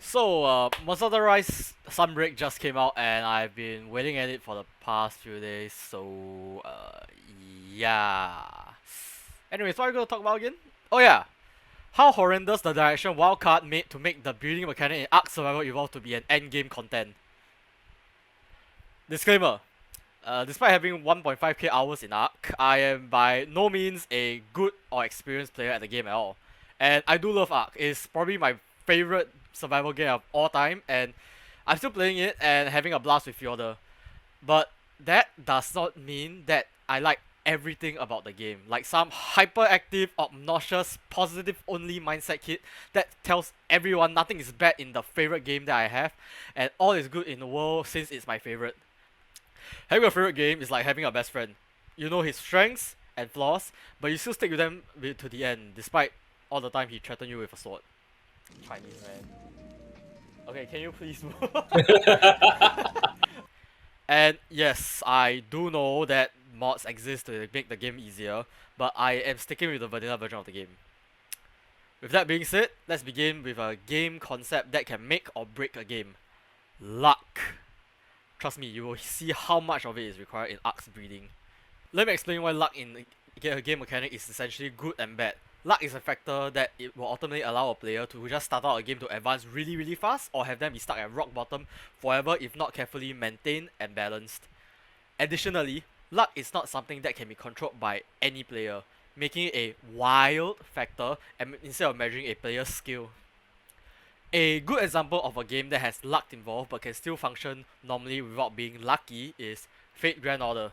Monster Hunter Rise Sunbreak just came out, and I've been waiting at it for the past few days. Yeah. Anyways, what are we gonna talk about again? Oh yeah, how horrendous the direction Wildcard made to make the building mechanic in ARK Survival Evolve to be an endgame content. Disclaimer: despite having 1.5k hours in ARK, I am by no means a good or experienced player at the game at all. And I do love ARK. It's probably my favorite survival game of all time, and I'm still playing it and having a blast with Fjorder. But that does not mean that I like everything about the game. Like some hyperactive, obnoxious, positive-only mindset kid that tells everyone nothing is bad in the favorite game that I have, and all is good in the world since it's my favorite. Having a favorite game is like having a best friend. You know his strengths and flaws, but you still stick with them to the end, despite all the time he threatened you with a sword. Chinese man. Okay, can you please move? And yes, I do know that mods exist to make the game easier, but I am sticking with the vanilla version of the game. With that being said, let's begin with a game concept that can make or break a game. Luck. Trust me, you will see how much of it is required in ARK's breeding. Let me explain why luck in a game mechanic is essentially good and bad. Luck is a factor that it will ultimately allow a player to just start out a game to advance really fast, or have them be stuck at rock bottom forever if not carefully maintained and balanced. Additionally, luck is not something that can be controlled by any player, making it a wild factor instead of measuring a player's skill. A good example of a game that has luck involved but can still function normally without being lucky is Fate Grand Order.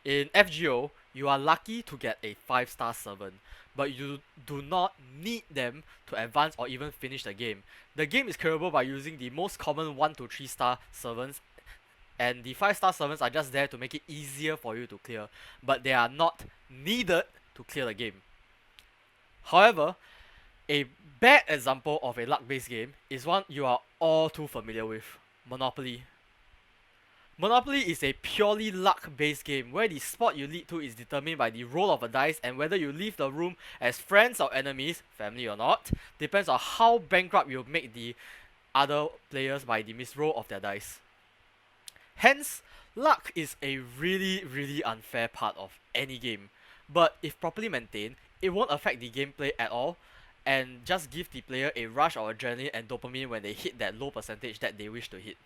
In FGO, you are lucky to get a 5-star servant, but you do not need them to advance or even finish the game. The game is clearable by using the most common 1 to 3 star servants, and the 5-star servants are just there to make it easier for you to clear, but they are not needed to clear the game. However, a bad example of a luck-based game is one you are all too familiar with: Monopoly. Monopoly is a purely luck-based game where the spot you lead to is determined by the roll of a dice, and whether you leave the room as friends or enemies, family or not, depends on how bankrupt you make the other players by the misroll of their dice. Hence, luck is a really unfair part of any game, but if properly maintained, it won't affect the gameplay at all, and just give the player a rush of adrenaline and dopamine when they hit that low percentage that they wish to hit.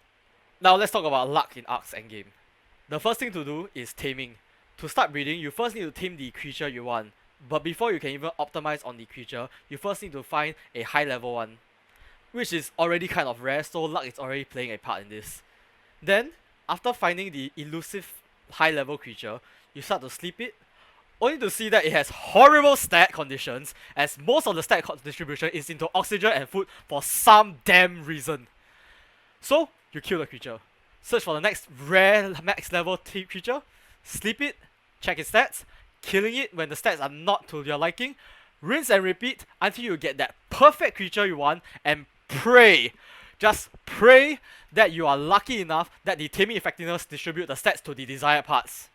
Now let's talk about luck in ARK's endgame. The first thing to do is taming. To start breeding, you first need to tame the creature you want, but before you can even optimize on the creature, you first need to find a high level one, which is already kind of rare, so luck is already playing a part in this. Then, after finding the elusive high level creature, you start to sleep it, only to see that it has horrible stat conditions, as most of the stat distribution is into oxygen and food for some damn reason. So, you kill the creature, search for the next rare max level creature, sleep it, check its stats, killing it when the stats are not to your liking, rinse and repeat until you get that perfect creature you want, and pray, just pray that you are lucky enough that the taming effectiveness distribute the stats to the desired parts.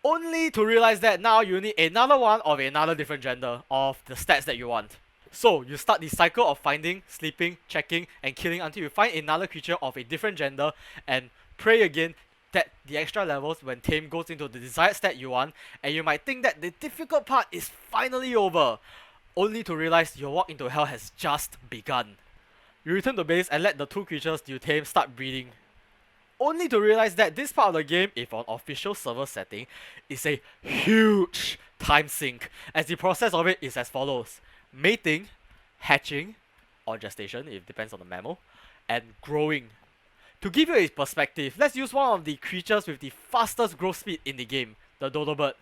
Only to realize that now you need another one of another different gender of the stats that you want. So you start the cycle of finding, sleeping, checking, and killing until you find another creature of a different gender, and pray again that the extra levels when tame goes into the desired stat you want, and you might think that the difficult part is finally over, only to realize your walk into hell has just begun. You return to base and let the two creatures you tame start breeding, only to realize that this part of the game, if on official server setting, is a huge time sink, as the process of it is as follows: mating, hatching, or gestation, it depends on the mammal, and growing. To give you a perspective, let's use one of the creatures with the fastest growth speed in the game, the Dodo Bird.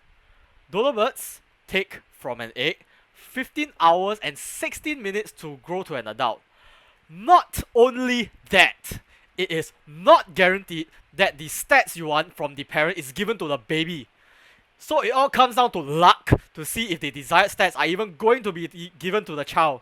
Dodo Birds take from an egg 15 hours and 16 minutes to grow to an adult. Not only that, it is not guaranteed that the stats you want from the parent is given to the baby. So it all comes down to luck to see if the desired stats are even going to be given to the child.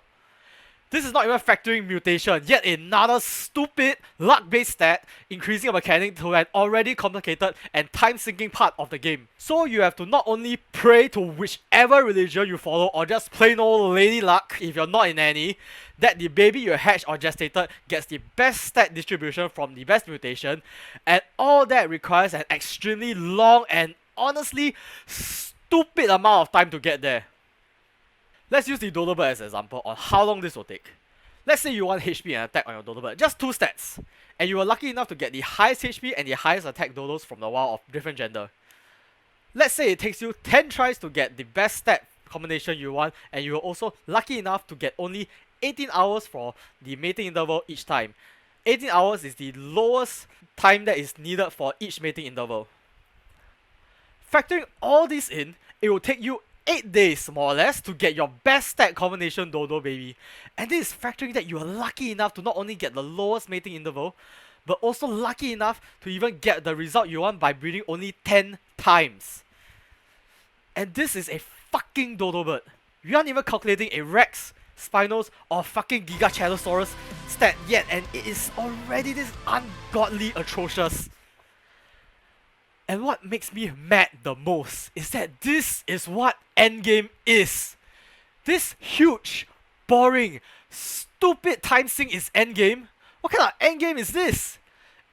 This is not even factoring mutation, yet another stupid luck-based stat, increasing a mechanic to an already complicated and time-sinking part of the game. So you have to not only pray to whichever religion you follow, or just plain old lady luck if you're not in any, that the baby you hatch or gestated gets the best stat distribution from the best mutation, and all that requires an extremely long and honestly stupid amount of time to get there. Let's use the Dodo Bird as an example on how long this will take. Let's say you want HP and attack on your Dodo Bird, just 2 stats, and you were lucky enough to get the highest HP and the highest attack Dodos from the wild of different gender. Let's say it takes you 10 tries to get the best stat combination you want, and you were also lucky enough to get only 18 hours for the mating interval each time. 18 hours is the lowest time that is needed for each mating interval. Factoring all this in, it will take you 8 days more or less to get your best stat combination Dodo baby. And this is factoring that you are lucky enough to not only get the lowest mating interval, but also lucky enough to even get the result you want by breeding only 10 times. And this is a fucking Dodo Bird. You aren't even calculating a Rex, Spinos, or fucking Gigachalosaurus stat yet, and it is already this ungodly atrocious. And what makes me mad the most is that this is what Endgame is. This huge, boring, stupid time sink is Endgame. What kind of Endgame is this?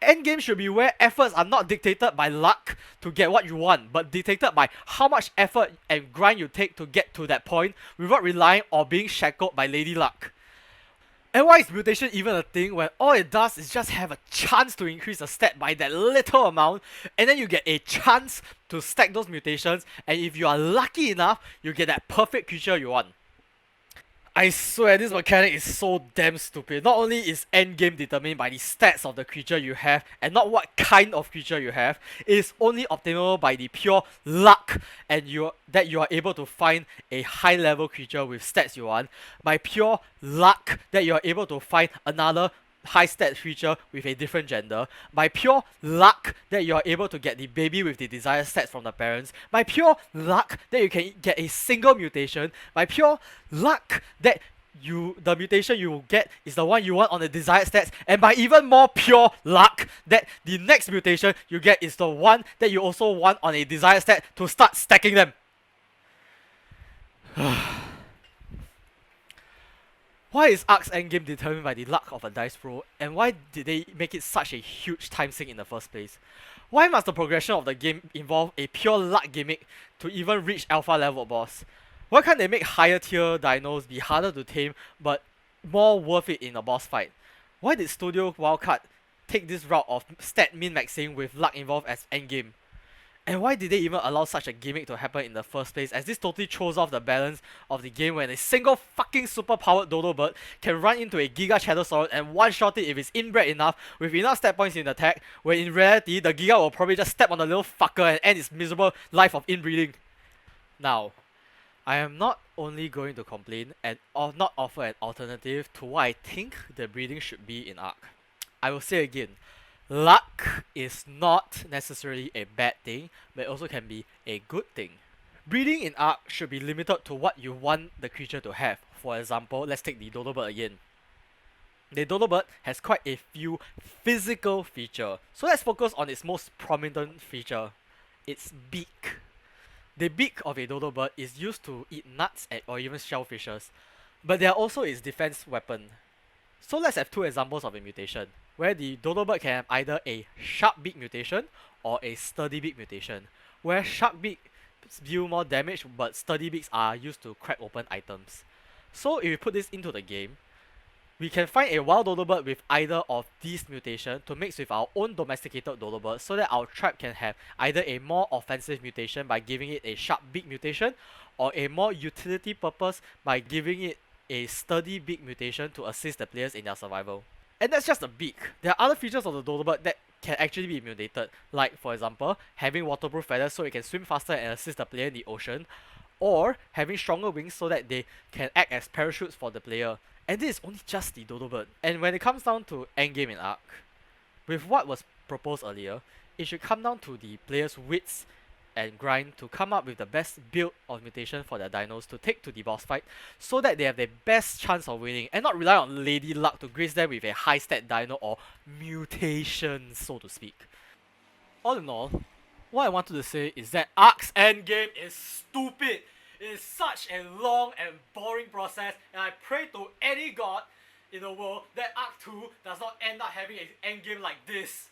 Endgame should be where efforts are not dictated by luck to get what you want, but dictated by how much effort and grind you take to get to that point without relying or being shackled by lady luck. And why is mutation even a thing when all it does is just have a chance to increase the stat by that little amount, and then you get a chance to stack those mutations, and if you are lucky enough, you get that perfect creature you want. I swear this mechanic is so damn stupid. Not only is endgame determined by the stats of the creature you have and not what kind of creature you have, it is only obtainable by the pure luck and you are able to find a high level creature with stats you want, by pure luck that you are able to find another high stat creature with a different gender, by pure luck that you are able to get the baby with the desired stats from the parents, by pure luck that you can get a single mutation, by pure luck that the mutation you will get is the one you want on the desired stats, and by even more pure luck that the next mutation you get is the one that you also want on a desired stat to start stacking them. Why is ARK's endgame determined by the luck of a dice roll, and why did they make it such a huge time sink in the first place? Why must the progression of the game involve a pure luck gimmick to even reach alpha level boss? Why can't they make higher tier dinos be harder to tame but more worth it in a boss fight? Why did Studio Wildcard take this route of stat min-maxing with luck involved as endgame? And why did they even allow such a gimmick to happen in the first place, as this totally throws off the balance of the game when a single fucking super-powered Dodo Bird can run into a Giga Chadosaurus and one-shot it if it's inbred enough with enough stat points in attack, when in reality the Giga will probably just step on the little fucker and end its miserable life of inbreeding. Now, I am not only going to complain and not offer an alternative to what I think the breeding should be in ARK. I will say again, luck is not necessarily a bad thing, but it also can be a good thing. Breeding in ARK should be limited to what you want the creature to have. For example, let's take the Dodo Bird again. The Dodo Bird has quite a few physical features, so let's focus on its most prominent feature, its beak. The beak of a Dodo Bird is used to eat nuts or even shellfishes, but they are also its defense weapon. So let's have 2 examples of a mutation, where the Dodo Bird can have either a sharp beak mutation or a sturdy beak mutation, where sharp beaks deal more damage but sturdy beaks are used to crack open items. So if we put this into the game, we can find a wild Dodo Bird with either of these mutations to mix with our own domesticated Dodo Bird, so that our tribe can have either a more offensive mutation by giving it a sharp beak mutation, or a more utility purpose by giving it a sturdy beak mutation to assist the players in their survival. And that's just the beak. There are other features of the Dodo Bird that can actually be mutated, like for example, having waterproof feathers so it can swim faster and assist the player in the ocean, or having stronger wings so that they can act as parachutes for the player. And this is only just the Dodo Bird. And when it comes down to endgame in ARK, with what was proposed earlier, it should come down to the player's wits and grind to come up with the best build of mutation for their dinos to take to the boss fight so that they have the best chance of winning and not rely on lady luck to grace them with a high stat dino or mutation, so to speak. All in all, what I wanted to say is that ARK's endgame is stupid. It is such a long and boring process, and I pray to any god in the world that ARK 2 does not end up having an endgame like this.